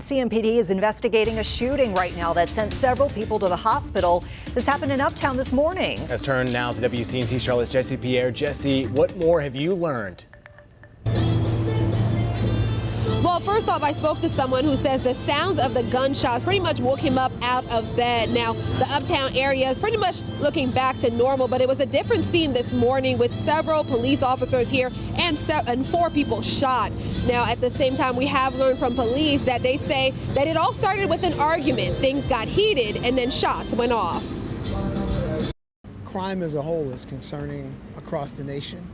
CMPD is investigating a shooting right now that sent several people to the hospital. This happened in Uptown this morning. Let's turn now to WCNC Charlotte's Jesse Pierre. Jesse, what more have you learned? Well, first off, I spoke to someone who says the sounds of the gunshots pretty much woke him up out of bed. Now, the Uptown area is pretty much looking back to normal, but it was a different scene this morning with several police officers here and 4 people shot. Now, at the same time, we have learned from police that they say that it all started with an argument. Things got heated and then shots went off. Crime as a whole is concerning across the nation.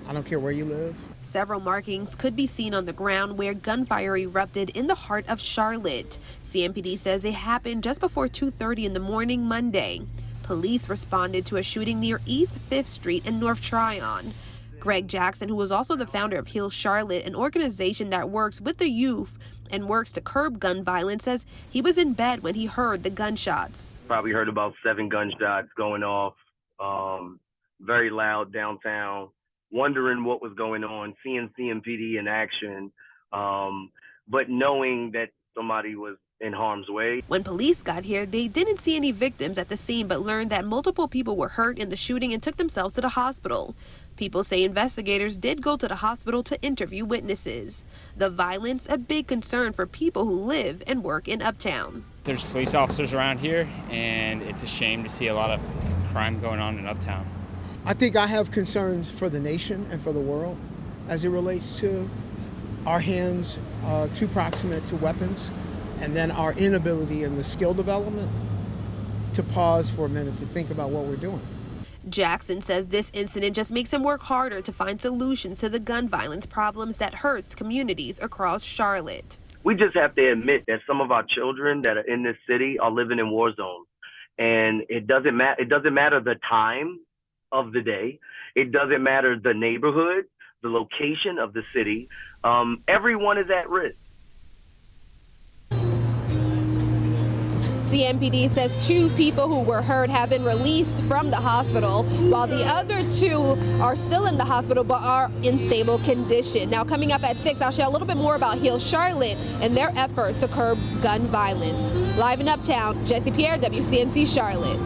I don't care where you live. Several markings could be seen on the ground where gunfire erupted in the heart of Charlotte. CMPD says it happened just before 2:30 in the morning Monday. Police responded to a shooting near East 5th Street in North Tryon. Greg Jackson, who was also the founder of Heal Charlotte, an organization that works with the youth and works to curb gun violence, says he was in bed when he heard the gunshots. Probably heard about 7 gunshots going off, very loud downtown. Wondering what was going on, seeing CMPD in action, but knowing that somebody was in harm's way. When police got here, they didn't see any victims at the scene, but learned that multiple people were hurt in the shooting and took themselves to the hospital. People say investigators did go to the hospital to interview witnesses. The violence, a big concern for people who live and work in Uptown. There's police officers around here, and it's a shame to see a lot of crime going on in Uptown. I think I have concerns for the nation and for the world as it relates to our hands too proximate to weapons, and then our inability in the skill development to pause for a minute to think about what we're doing. Jackson says this incident just makes him work harder to find solutions to the gun violence problems that hurts communities across Charlotte. We just have to admit that some of our children that are in this city are living in war zones, and it doesn't matter the time of the day. It doesn't matter the neighborhood, the location of the city. Everyone is at risk. CMPD says 2 people who were hurt have been released from the hospital, while the other 2 are still in the hospital but are in stable condition. Now, coming up at 6, I'll share a little bit more about Heal Charlotte and their efforts to curb gun violence. Live in Uptown, Jesse Pierre, WCNC Charlotte.